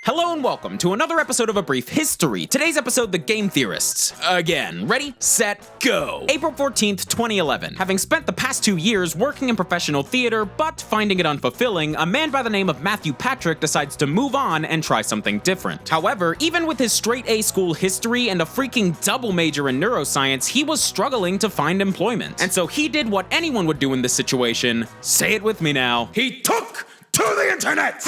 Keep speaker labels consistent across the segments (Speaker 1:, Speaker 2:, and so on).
Speaker 1: Hello and welcome to another episode of A Brief History. Today's episode, the Game Theorists. Again, ready, set, go! April 14th, 2011. Having spent the past 2 years working in professional theater, but finding it unfulfilling, a man by the name of Matthew Patrick decides to move on and try something different. However, even with his straight-A school history and a freaking double major in neuroscience, he was struggling to find employment. And so he did what anyone would do in this situation. Say it with me now. He took to the internet!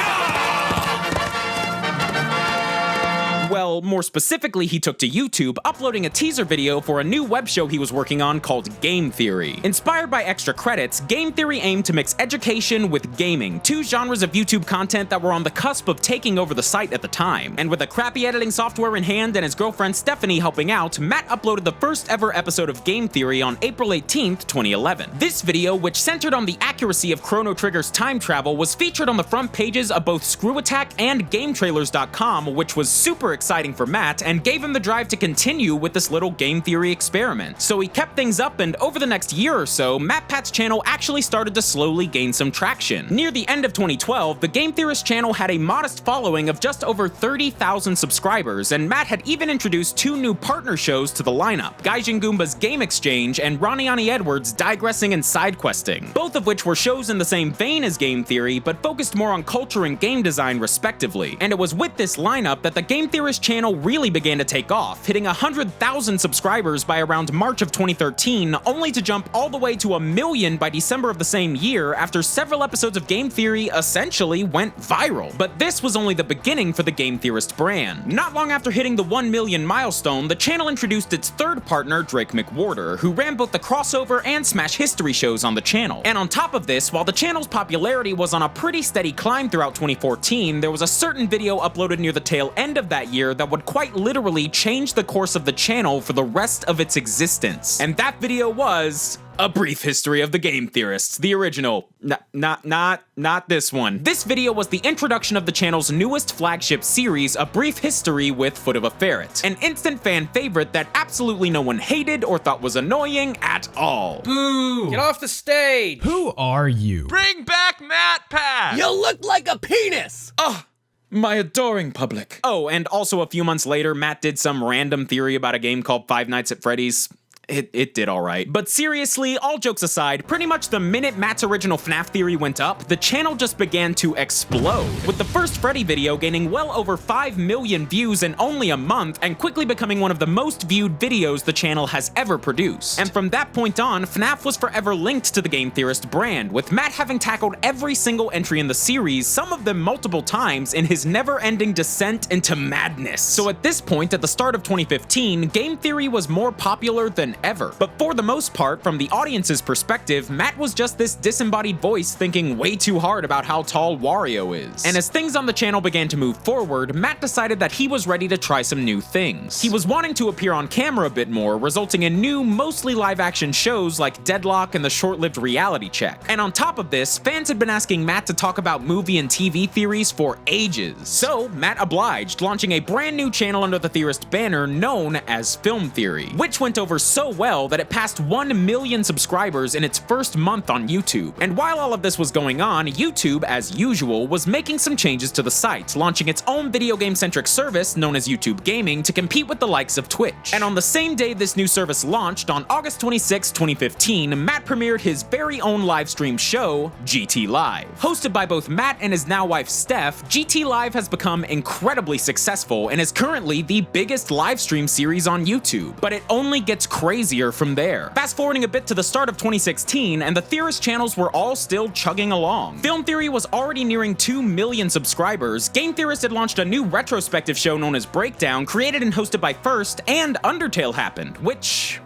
Speaker 1: Well, more specifically, he took to YouTube, uploading a teaser video for a new web show he was working on called Game Theory. Inspired by extra credits, Game Theory aimed to mix education with gaming, two genres of YouTube content that were on the cusp of taking over the site at the time. And with a crappy editing software in hand and his girlfriend Stephanie helping out, Matt uploaded the first ever episode of Game Theory on April 18th, 2011. This video, which centered on the accuracy of Chrono Trigger's time travel, was featured on the front pages of both Screw Attack and GameTrailers.com, which was super exciting for Matt and gave him the drive to continue with this little game theory experiment. So he kept things up, and over the next year or so, MatPat's channel actually started to slowly gain some traction. Near the end of 2012, the Game Theorists channel had a modest following of just over 30,000 subscribers, and Matt had even introduced two new partner shows to the lineup, Gaijin Goomba's Game Exchange and Ronnie Ani Edwards' Digressing and Side Questing, both of which were shows in the same vein as Game Theory, but focused more on culture and game design respectively. And it was with this lineup that the Game Theorists channel really began to take off, hitting 100,000 subscribers by around March of 2013, only to jump all the way to 1 million by December of the same year after several episodes of Game Theory essentially went viral. But this was only the beginning for the Game Theorist brand. Not long after hitting the 1 million milestone, the channel introduced its third partner, Drake McWhorter, who ran both the crossover and Smash History shows on the channel. And on top of this, while the channel's popularity was on a pretty steady climb throughout 2014, there was a certain video uploaded near the tail end of that year that would quite literally change the course of the channel for the rest of its existence. And that video was A Brief History of the Game Theorists, the original. Not this one. This video was the introduction of the channel's newest flagship series, A Brief History with Foot of a Ferret, an instant fan favorite that absolutely no one hated or thought was annoying at all.
Speaker 2: Boo!
Speaker 3: Get off the stage!
Speaker 2: Who are you?
Speaker 4: Bring back MatPat!
Speaker 3: You look like a penis!
Speaker 1: Ugh. My adoring public. Oh, and also a few months later, Matt did some random theory about a game called Five Nights at Freddy's. It did alright. But seriously, all jokes aside, pretty much the minute Matt's original FNAF theory went up, the channel just began to explode, with the first Freddy video gaining well over 5 million views in only a month and quickly becoming one of the most viewed videos the channel has ever produced. And from that point on, FNAF was forever linked to the Game Theorist brand, with Matt having tackled every single entry in the series, some of them multiple times, in his never-ending descent into madness. So at this point, at the start of 2015, Game Theory was more popular than ever. But for the most part, from the audience's perspective, Matt was just this disembodied voice thinking way too hard about how tall Wario is. And as things on the channel began to move forward, Matt decided that he was ready to try some new things. He was wanting to appear on camera a bit more, resulting in new, mostly live-action shows like Deadlock and the short-lived Reality Check. And on top of this, fans had been asking Matt to talk about movie and TV theories for ages. So Matt obliged, launching a brand new channel under the Theorist banner known as Film Theory, which went over so well that it passed 1 million subscribers in its first month on YouTube. And while all of this was going on, YouTube, as usual, was making some changes to the site, launching its own video game-centric service known as YouTube Gaming to compete with the likes of Twitch. And on the same day this new service launched, on August 26, 2015, Matt premiered his very own live stream show, GT Live. Hosted by both Matt and his now wife Steph, GT Live has become incredibly successful and is currently the biggest live stream series on YouTube. But it only gets crazier from there. Fast forwarding a bit to the start of 2016, and the Theorist channels were all still chugging along. Film Theory was already nearing 2 million subscribers, Game Theorist had launched a new retrospective show known as Breakdown, created and hosted by First, and Undertale happened, which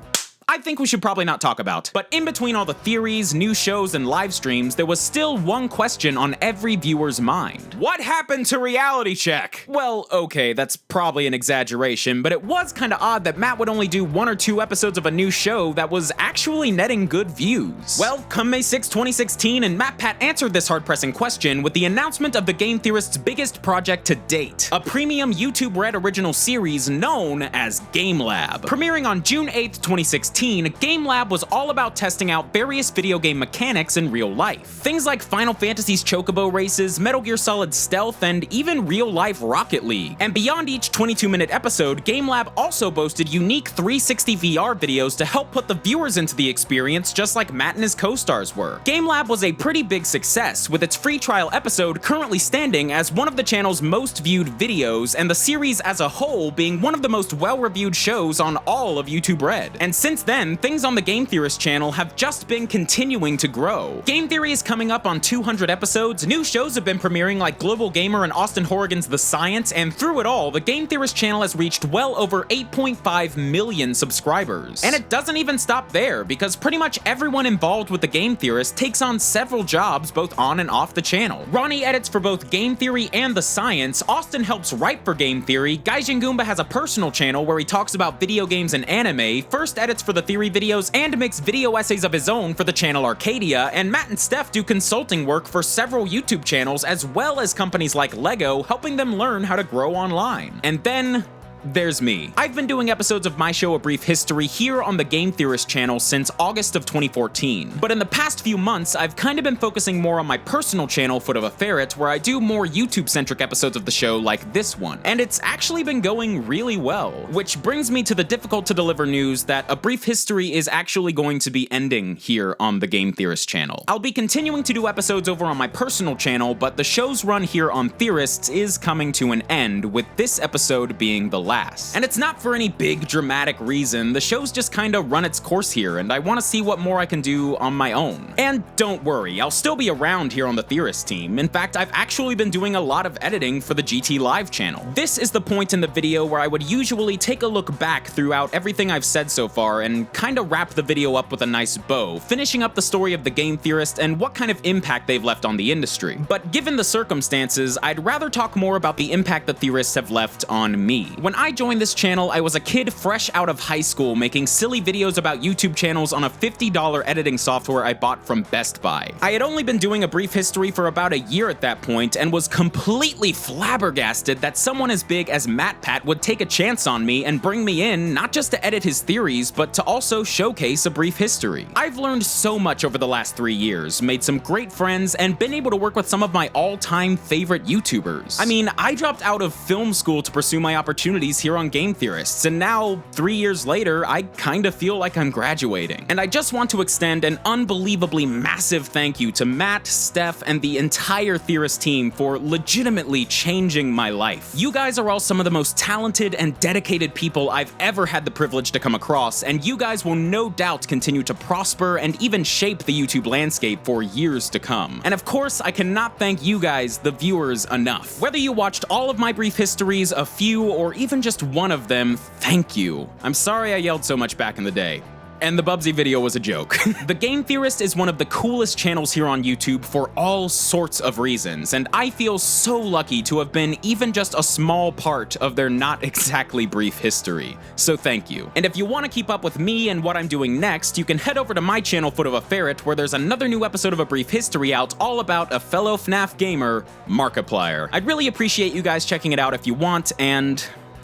Speaker 1: I think we should probably not talk about. But in between all the theories, new shows, and live streams, there was still one question on every viewer's mind. What happened to Reality Check? Well, okay, that's probably an exaggeration, but it was kinda odd that Matt would only do 1 or 2 episodes of a new show that was actually netting good views. Well, come May 6, 2016, and MatPat answered this hard-pressing question with the announcement of the Game Theorist's biggest project to date, a premium YouTube Red original series known as Game Lab. Premiering on June 8, 2016, 2015, Game Lab was all about testing out various video game mechanics in real life. Things like Final Fantasy's Chocobo races, Metal Gear Solid Stealth, and even real-life Rocket League. And beyond each 22-minute episode, Game Lab also boasted unique 360 VR videos to help put the viewers into the experience, just like Matt and his co-stars were. Game Lab was a pretty big success, with its free trial episode currently standing as one of the channel's most viewed videos, and the series as a whole being one of the most well-reviewed shows on all of YouTube Red. And since then, things on the Game Theorists channel have just been continuing to grow. Game Theory is coming up on 200 episodes, new shows have been premiering like Global Gamer and Austin Horrigan's The Science, and through it all, the Game Theorists channel has reached well over 8.5 million subscribers. And it doesn't even stop there, because pretty much everyone involved with the Game Theorists takes on several jobs both on and off the channel. Ronnie edits for both Game Theory and The Science, Austin helps write for Game Theory, Gaijin Goomba has a personal channel where he talks about video games and anime, First edits for the Theory videos and makes video essays of his own for the channel Arcadia, and Matt and Steph do consulting work for several YouTube channels as well as companies like LEGO, helping them learn how to grow online. And then there's me. I've been doing episodes of my show A Brief History here on the Game Theorist channel since August of 2014, but in the past few months, I've kind of been focusing more on my personal channel, Foot of a Ferret, where I do more YouTube-centric episodes of the show like this one, and it's actually been going really well. Which brings me to the difficult-to-deliver news that A Brief History is actually going to be ending here on the Game Theorist channel. I'll be continuing to do episodes over on my personal channel, but the show's run here on Theorists is coming to an end, with this episode being the last. And it's not for any big dramatic reason, the show's just kinda run its course here, and I wanna see what more I can do on my own. And don't worry, I'll still be around here on the Theorist team. In fact, I've actually been doing a lot of editing for the GT Live channel. This is the point in the video where I would usually take a look back throughout everything I've said so far and kinda wrap the video up with a nice bow, finishing up the story of the Game Theorist and what kind of impact they've left on the industry. But given the circumstances, I'd rather talk more about the impact the Theorists have left on me. When I joined this channel, I was a kid fresh out of high school making silly videos about YouTube channels on a $50 editing software I bought from Best Buy. I had only been doing A Brief History for about a year at that point and was completely flabbergasted that someone as big as MatPat would take a chance on me and bring me in not just to edit his theories, but to also showcase A Brief History. I've learned so much over the last 3 years, made some great friends, and been able to work with some of my all-time favorite YouTubers. I mean, I dropped out of film school to pursue my opportunities here on Game Theorists, and now, 3 years later, I kinda feel like I'm graduating. And I just want to extend an unbelievably massive thank you to Matt, Steph, and the entire Theorist team for legitimately changing my life. You guys are all some of the most talented and dedicated people I've ever had the privilege to come across, and you guys will no doubt continue to prosper and even shape the YouTube landscape for years to come. And of course, I cannot thank you guys, the viewers, enough. Whether you watched all of my brief histories, a few, or even just one of them, thank you. I'm sorry I yelled so much back in the day. And the Bubsy video was a joke. The Game Theorist is one of the coolest channels here on YouTube for all sorts of reasons, and I feel so lucky to have been even just a small part of their not exactly brief history. So thank you. And if you want to keep up with me and what I'm doing next, you can head over to my channel, Foot of a Ferret, where there's another new episode of A Brief History out all about a fellow FNAF gamer, Markiplier. I'd really appreciate you guys checking it out if you want, and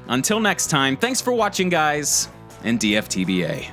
Speaker 1: until next time, thanks for watching, guys, and DFTBA.